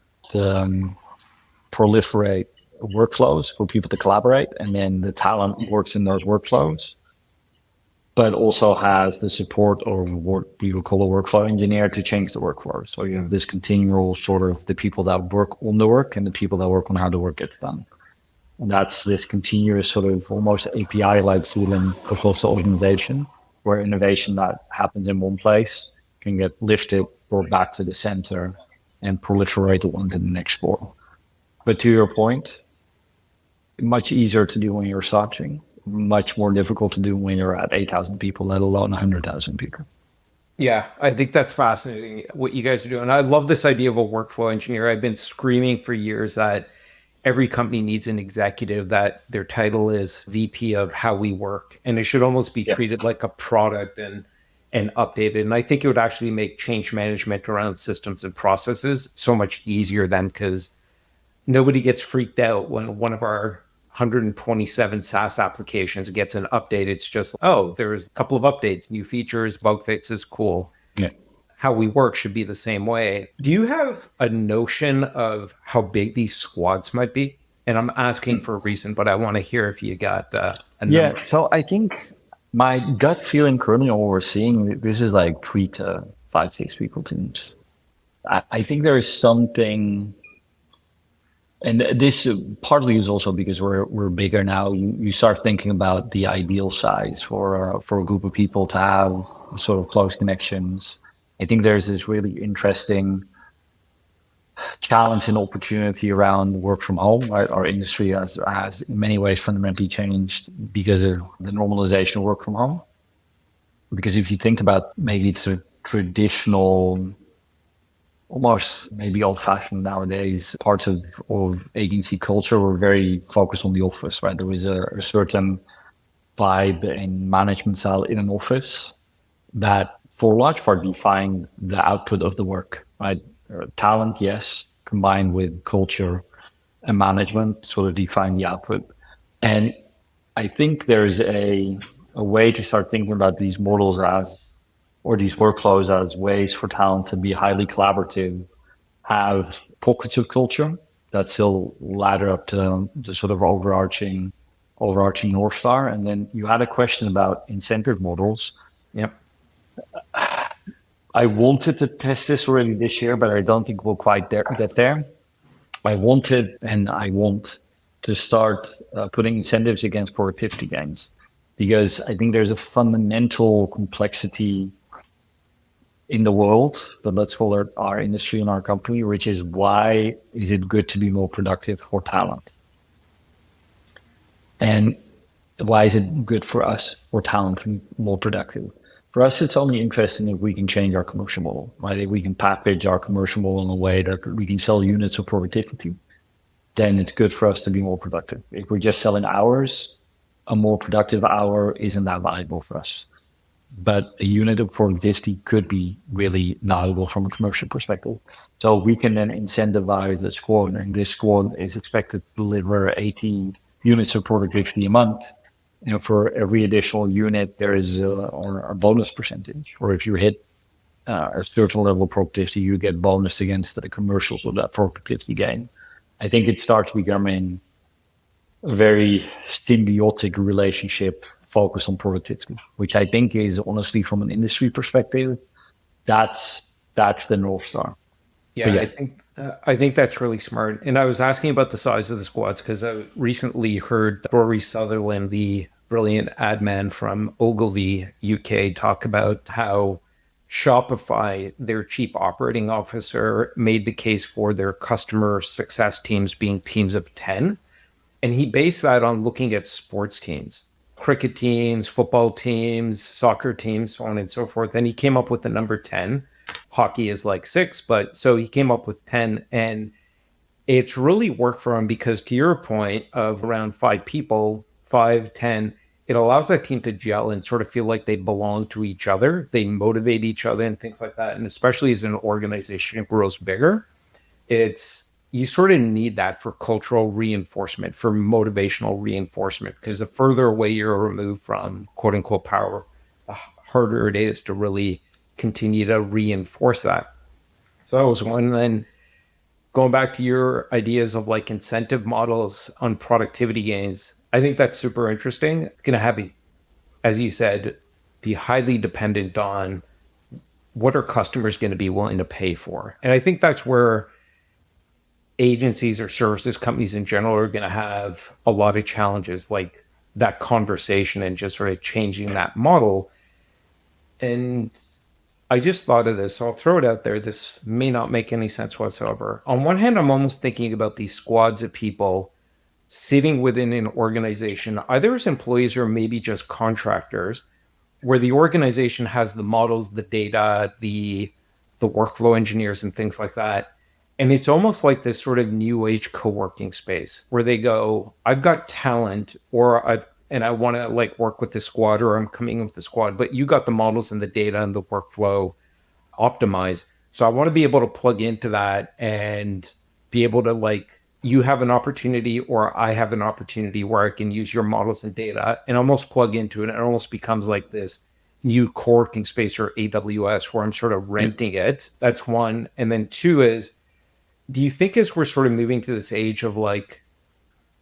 proliferate workflows for people to collaborate, and then the talent works in those workflows, but also has the support of what we would call a workflow engineer to change the workflow. So you have this continual sort of the people that work on the work and the people that work on how the work gets done. And that's this continuous sort of almost API-like feeling across the organization, where innovation that happens in one place can get lifted, brought back to the center, and proliferated onto the next floor. But to your point, much easier to do when you're starting, much more difficult to do when you're at 8,000 people, let alone 100,000 people.
Yeah, I think that's fascinating what you guys are doing. I love this idea of a workflow engineer. I've been screaming for years that every company needs an executive that their title is VP of how we work. And it should almost be treated like a product and updated. And I think it would actually make change management around systems and processes so much easier then, because nobody gets freaked out when one of our 127 SaaS applications. It gets an update. It's just, oh, there's a couple of updates, new features, bug fixes, cool.
Yeah.
How we work should be the same way. Do you have a notion of how big these squads might be? And I'm asking for a reason, but I want to hear if you got a number.
Yeah. So I think my gut feeling currently on what we're seeing, this is like 3 to 5, 6 people teams. I think there is something, and this partly is also because we're bigger now. You start thinking about the ideal size for a group of people to have sort of close connections. I think there's this really interesting challenge and opportunity around work from home. Right? Our industry has in many ways fundamentally changed because of the normalization of work from home. Because if you think about maybe it's a traditional, almost maybe old-fashioned nowadays, parts of agency culture were very focused on the office, right? There was a certain vibe and management style in an office that for a large part defined the output of the work, right? Talent, yes, combined with culture and management sort of define the output. And I think there's a way to start thinking about these models as, or these workflows as ways for talent to be highly collaborative, have pockets of culture that still ladder up to the sort of overarching North Star. And then you had a question about incentive models.
Yep.
I wanted to test this already this year, but I don't think we'll quite get there. I wanted and I want to start putting incentives against productivity gains, because I think there's a fundamental complexity in the world, but let's call it our industry and our company, which is why is it good to be more productive for talent? And why is it good for us for talent to be more productive? For us, it's only interesting if we can change our commercial model, right? If we can package our commercial model in a way that we can sell units of productivity, then it's good for us to be more productive. If we're just selling hours, a more productive hour isn't that valuable for us. But a unit of productivity could be really valuable from a commercial perspective. So we can then incentivize the squad, and this squad is expected to deliver 18 units of productivity a month. You know, for every additional unit, there is a bonus percentage. Or if you hit a certain level of productivity, you get bonus against the commercials of that productivity gain. I think it starts becoming a very symbiotic relationship focused on productivity, which I think is honestly from an industry perspective, that's the North Star.
Yeah. I think that's really smart. And I was asking about the size of the squads because I recently heard Rory Sutherland, the brilliant ad man from Ogilvy, UK, talk about how Shopify, their chief operating officer, made the case for their customer success teams being teams of 10. And he based that on looking at sports teams, cricket teams, football teams, soccer teams, so on and so forth. And he came up with the number 10. Hockey is like 6, but so he came up with 10, and it's really worked for him because, to your point of around 5 people, 5, 10, it allows that team to gel and sort of feel like they belong to each other. They motivate each other and things like that. And especially as an organization grows bigger, you sort of need that for cultural reinforcement, for motivational reinforcement, because the further away you're removed from quote unquote power, the harder it is to really continue to reinforce that. So that was one. Then going back to your ideas of like incentive models on productivity gains, I think that's super interesting. It's going to have, as you said, be highly dependent on what are customers going to be willing to pay for. And I think that's where agencies or services companies in general are going to have a lot of challenges, like that conversation and just sort of changing that model. And I just thought of this, so I'll throw it out there. This may not make any sense whatsoever. On one hand, I'm almost thinking about these squads of people sitting within an organization, either as employees or maybe just contractors, where the organization has the models, the data, the workflow engineers and things like that. And it's almost like this sort of new age co-working space where they go, I've got talent, and I want to like work with the squad, or I'm coming with the squad, but you got the models and the data and the workflow optimized. So I want to be able to plug into that and be able to like you have an opportunity or I have an opportunity where I can use your models and data and almost plug into it. It almost becomes like this new co-working space or AWS where I'm sort of
Yeah.
renting it. That's one. And then two is, do you think as we're sort of moving to this age of like,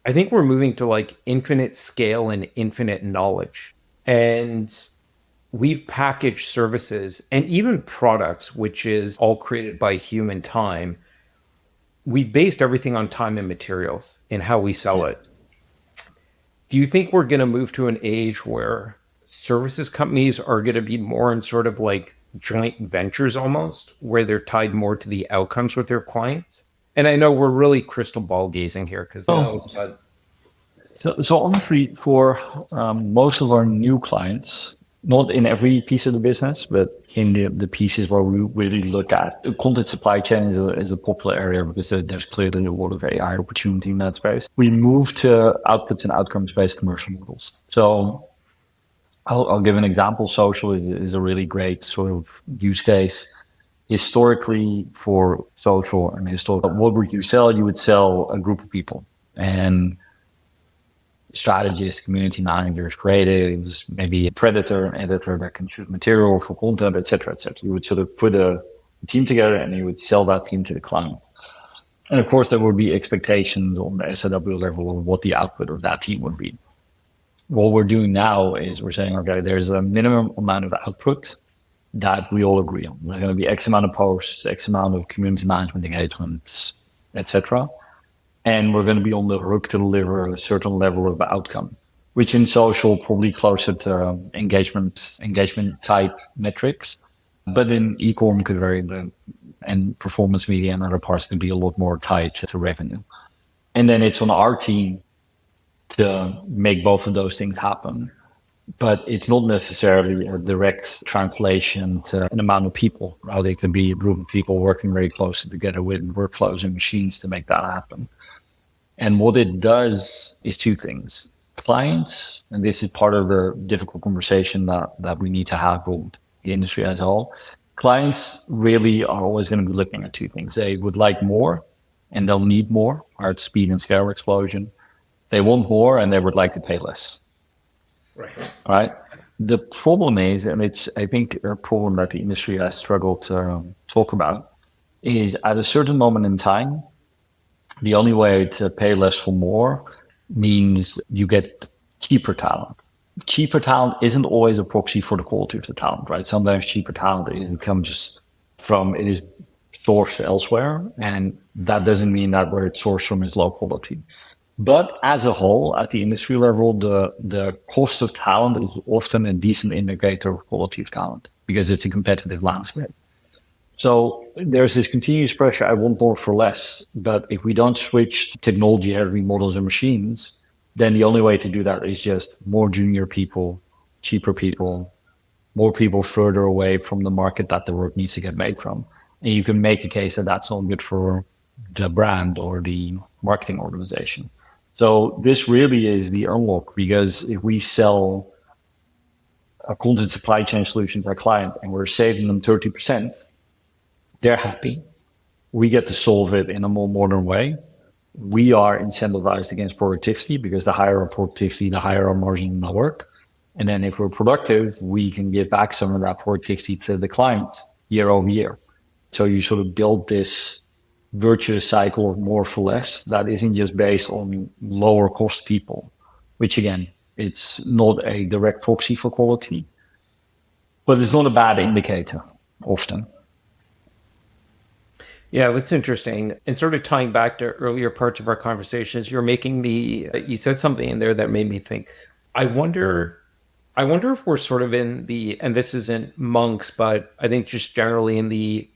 I think we're moving to like infinite scale and infinite knowledge. And we've packaged services and even products, which is all created by human time. We've based everything on time and materials and how we sell it. Do you think we're going to move to an age where services companies are going to be more in sort of like joint ventures almost, where they're tied more to the outcomes with their clients? And I know we're really crystal ball gazing here because
Oh, so honestly, for most of our new clients, not in every piece of the business, but in the pieces where we really look at content supply chain is a popular area because there's clearly a lot of AI opportunity in that space. We move to outputs and outcomes based commercial models. So I'll give an example. Social is a really great sort of use case. Historically, for social and historical, what would you sell? You would sell a group of people and strategists, community managers, creatives, maybe a predator, an editor that can shoot material for content, etc., etc. You would sort of put a team together and you would sell that team to the client. And of course, there would be expectations on the SOW level of what the output of that team would be. What we're doing now is we're saying, okay, there's a minimum amount of output that we all agree on. There's going to be X amount of posts, X amount of community management engagements, etc. And we're going to be on the hook to deliver a certain level of outcome, which in social probably closer to engagement type metrics, but in e-com could vary, and performance media and other parts could be a lot more tied to revenue. And then it's on our team to make both of those things happen. But it's not necessarily a direct translation to an amount of people. Right? They can be a group of people working very closely together with workflows and machines to make that happen. And what it does is two things. Clients, and this is part of the difficult conversation that we need to have with the industry as a whole. Clients really are always going to be looking at two things. They would like more and they'll need more, art speed and scale explosion. They want more and they would like to pay less.
right.
Right. The problem is, and it's, I think, a problem that the industry has struggled to talk about, is at a certain moment in time, the only way to pay less for more means you get cheaper talent. Cheaper talent isn't always a proxy for the quality of the talent, right? Sometimes cheaper talent it is sourced elsewhere, and that doesn't mean that where it's sourced from is low quality. But as a whole, at the industry level, the cost of talent is often a decent indicator of quality of talent because it's a competitive landscape. So there's this continuous pressure. I want more for less. But if we don't switch to technology heavy models and machines, then the only way to do that is just more junior people, cheaper people, more people further away from the market that the work needs to get made from. And you can make a case that that's not good for the brand or the marketing organization. So this really is the unlock, because if we sell a content supply chain solution to our client and we're saving them 30%, they're happy. We get to solve it in a more modern way. We are incentivized against productivity because the higher our productivity, the higher our margin in the work. And then if we're productive, we can give back some of that productivity to the client year over year. So you sort of build this virtuous cycle of more for less that isn't just based on lower cost people, which again, it's not a direct proxy for quality, but it's not a bad indicator often.
Yeah, what's interesting and sort of tying back to earlier parts of our conversations, you said something in there that made me think, I wonder, I wonder if we're sort of in the, and this isn't monks, but I think just generally in the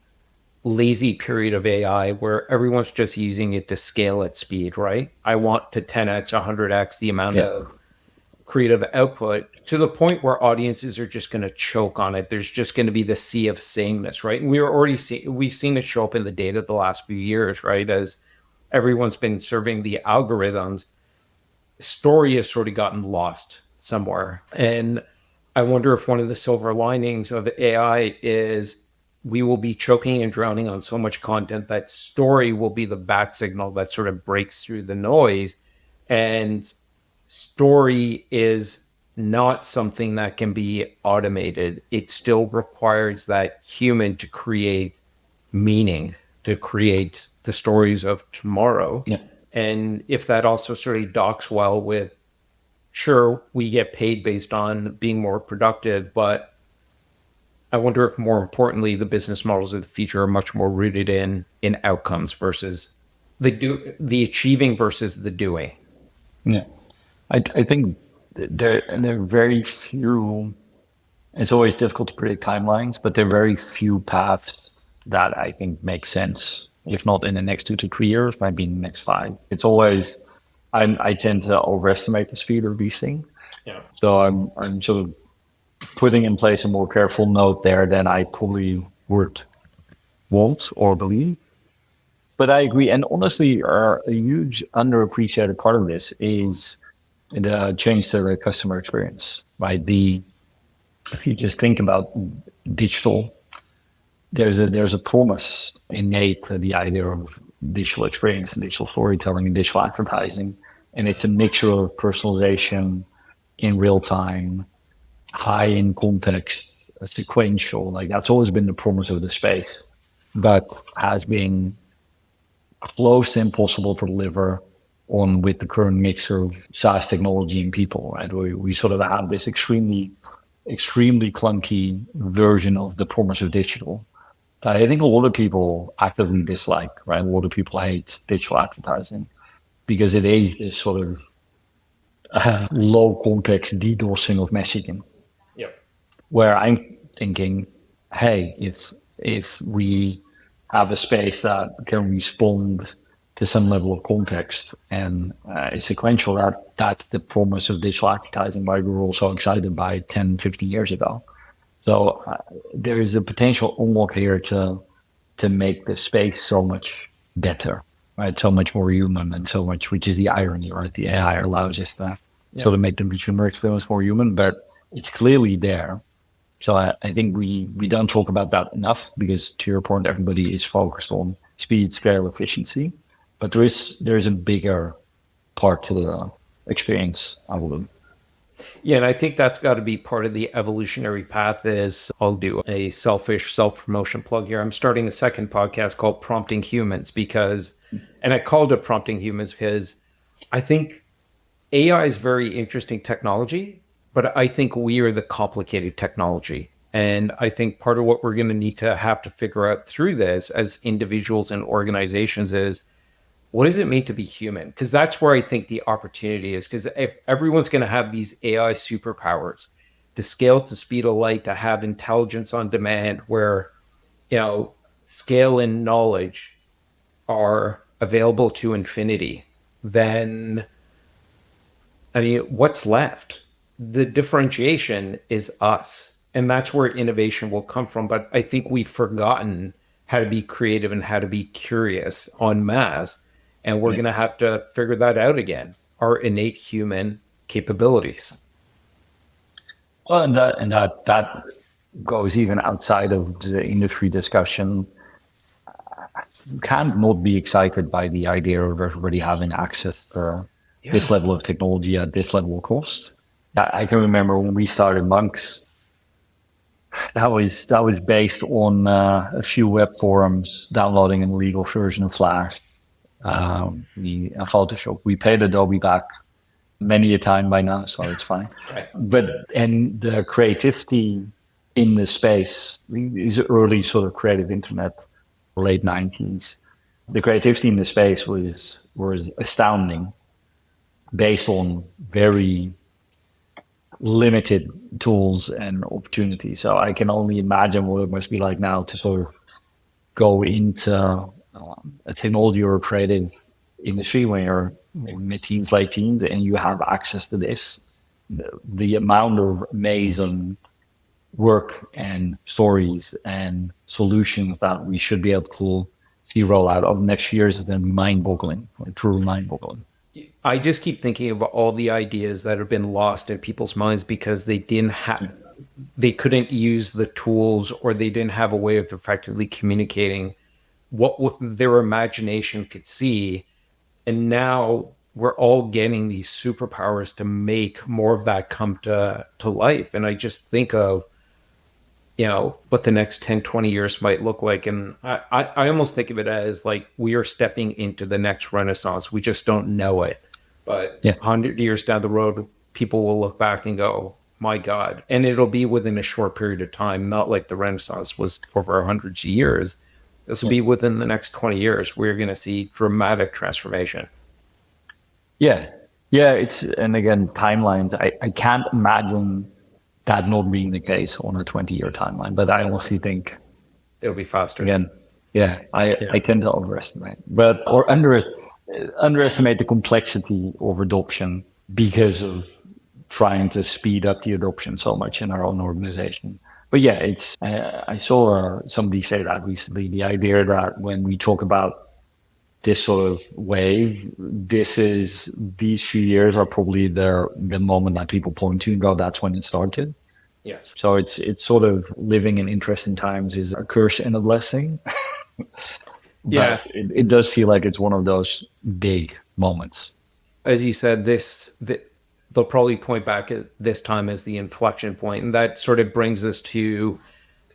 lazy period of AI where everyone's just using it to scale at speed, right? I want to 10x, 100x the amount
Yeah.
of creative output to the point where audiences are just going to choke on it. There's just going to be the sea of sameness, right? And we've seen it show up in the data the last few years, right? As everyone's been serving the algorithms, story has sort of gotten lost somewhere. And I wonder if one of the silver linings of AI is we will be choking and drowning on so much content that story will be the bat signal that sort of breaks through the noise. And story is not something that can be automated. It still requires that human to create meaning, to create the stories of tomorrow.
Yeah.
And if that also sort of docks well with, sure, we get paid based on being more productive, but I wonder if more importantly, the business models of the future are much more rooted in outcomes versus the achieving versus the doing.
Yeah. I think there are very few. It's always difficult to predict timelines, but there are very few paths that I think make sense. If not in the next 2 to 3 years, maybe in the next 5. It's always I tend to overestimate the speed of these things.
Yeah.
So I'm sort of putting in place a more careful note there than I probably would want or believe. But I agree, and honestly, a huge underappreciated part of this is the change to the customer experience. Right, if you just think about digital, there's a promise innate to the idea of digital experience and digital storytelling and digital advertising, and it's a mixture of personalization in real time, high in context, sequential. Like that's always been the promise of the space, but has been close to impossible to deliver on with the current mix of SaaS technology and people. Right, we sort of have this extremely clunky version of the promise of digital. I think a lot of people actively dislike, right? A lot of people hate digital advertising because it is this sort of low context DDoSing of messaging.
Yep.
Where I'm thinking, hey, if we have a space that can respond to some level of context and is sequential, that's the promise of digital advertising why we were all so excited by 10, 15 years ago. So there is a potential unlock here to make the space so much better, right? So much more human and so much, which is the irony, right? The AI allows us to sort of make the consumer experience more human, but it's clearly there. So I think we don't talk about that enough because, to your point, everybody is focused on speed, scale, efficiency, but there is a bigger part to the experience, I believe.
Yeah, and I think that's got to be part of the evolutionary path. Is I'll do a selfish self-promotion plug here. I'm starting a second podcast called Prompting Humans and I called it Prompting Humans because I think AI is very interesting technology, but I think we are the complicated technology. And I think part of what we're going to need to have to figure out through this as individuals and organizations is, what does it mean to be human? Because that's where I think the opportunity is. Because if everyone's going to have these AI superpowers to scale to speed of light, to have intelligence on demand, where scale and knowledge are available to infinity, then I mean, what's left? The differentiation is us, and that's where innovation will come from. But I think we've forgotten how to be creative and how to be curious en masse. And we're going to have to figure that out again, our innate human capabilities.
Well, and that goes even outside of the industry discussion. You can't not be excited by the idea of everybody having access to this level of technology at this level of cost. I can remember when we started Monks, that was based on a few web forums downloading an illegal version of Flash. Photoshop. We paid Adobe back many a time by now, so it's fine.
Right.
And the creativity in the space is early sort of creative internet, late 90s. The creativity in the space was astounding, based on very limited tools and opportunities. So I can only imagine what it must be like now to sort of go into a technology or a creative industry when you're mid-teens, late teens, and you have access to this. The amount of amazing work and stories and solutions that we should be able to see roll out over the next few years is then mind-boggling, truly mind-boggling.
I just keep thinking about all the ideas that have been lost in people's minds because they didn't have they couldn't use the tools, or they didn't have a way of effectively communicating what their imagination could see. And now we're all getting these superpowers to make more of that come to life. And I just think of, what the next 10, 20 years might look like. And I almost think of it as like we are stepping into the next renaissance. We just don't know it. But
Yeah.
100 years down the road, people will look back and go, my God. And it'll be within a short period of time, not like the Renaissance was over hundreds of years. This will be within the next 20 years. We're going to see dramatic transformation.
Yeah. And again, timelines. I can't imagine that not being the case on a 20-year timeline, but I honestly think
It'll be faster.
again, I tend to overestimate, or underestimate the complexity of adoption because of trying to speed up the adoption so much in our own organization. But yeah, I saw somebody say that recently, the idea that when we talk about this sort of wave, these few years are probably the moment that people point to and go, that's when it started.
Yes.
So it's sort of living in interesting times is a curse and a blessing.
Yeah.
It does feel like it's one of those big moments.
As you said, they'll probably point back at this time as the inflection point, and that sort of brings us to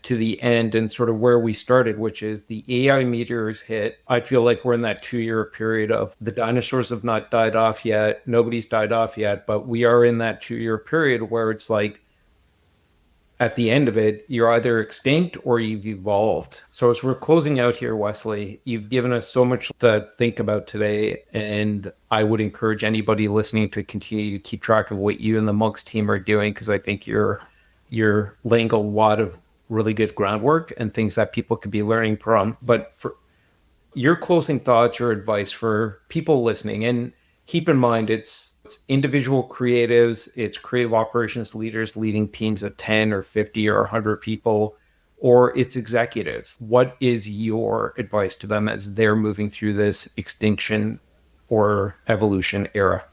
the end and sort of where we started, which is the AI meteors hit. I feel like we're in that 2-year period of the dinosaurs have not died off yet. Nobody's died off yet, but we are in that 2-year period where it's like at the end of it, you're either extinct or you've evolved. So as we're closing out here, Wesley, you've given us so much to think about today. And I would encourage anybody listening to continue to keep track of what you and the Monks team are doing, because I think you're laying a lot of really good groundwork and things that people could be learning from. But for your closing thoughts or advice for people listening, and keep in mind, it's individual creatives, it's creative operations leaders leading teams of 10 or 50 or 100 people, or it's executives. What is your advice to them as they're moving through this extinction or evolution era?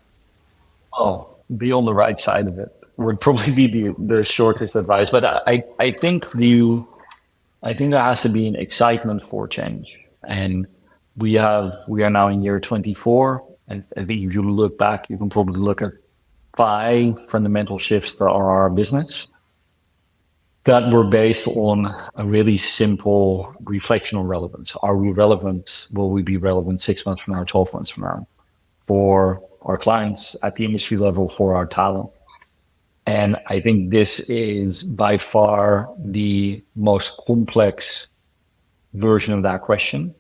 Oh, be on the right side of it would probably be the shortest advice. But I think there has to be an excitement for change. And we are now in year 24. And I think if you look back, you can probably look at 5 fundamental shifts that are our business that were based on a really simple reflection on relevance. Are we relevant? Will we be relevant 6 months from now, 12 months from now? For our clients at the industry level, for our talent. And I think this is by far the most complex version of that question,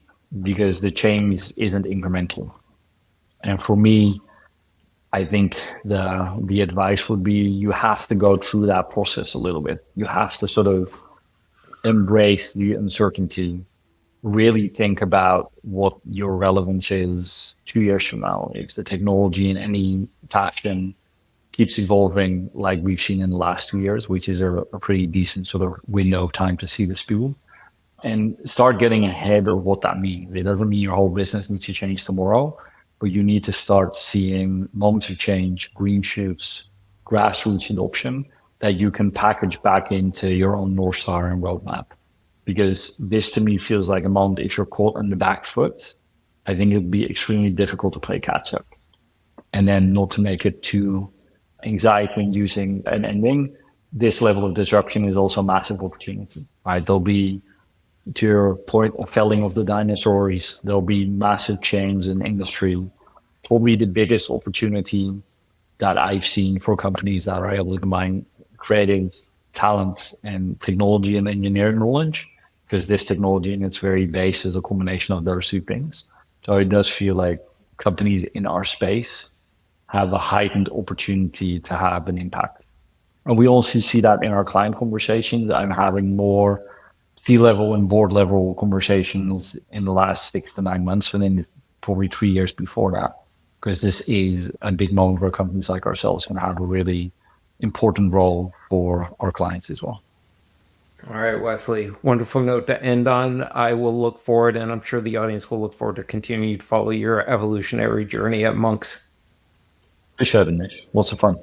because the change isn't incremental. And for me, I think the advice would be you have to go through that process a little bit. You have to sort of embrace the uncertainty, really think about what your relevance is 2 years from now. If the technology in any fashion keeps evolving like we've seen in the last 2 years, which is a pretty decent sort of window of time to see the spool, and start getting ahead of what that means. It doesn't mean your whole business needs to change tomorrow, but you need to start seeing moments of change, green shoots, grassroots adoption that you can package back into your own North Star and roadmap. Because this to me feels like a moment, if you're caught on the back foot, I think it'd be extremely difficult to play catch up. And then not to make it too anxiety inducing an ending, this level of disruption is also a massive opportunity, right? There'll be, to your point, a felling of the dinosaurs. There'll be massive change in industry. Probably the biggest opportunity that I've seen for companies that are able to combine creative talent and technology and engineering knowledge, because this technology in its very base is a combination of those 2 things. So it does feel like companies in our space have a heightened opportunity to have an impact. And we also see that in our client conversations. I'm having more C-level and board level conversations in the last 6 to 9 months than in probably 3 years before that, because this is a big moment where companies like ourselves can have a really important role for our clients as well.
All right, Wesley, wonderful note to end on. I will look forward, and I'm sure the audience will look forward to continuing to follow your evolutionary journey at Monks.
Appreciate it, Nish. Lots of fun.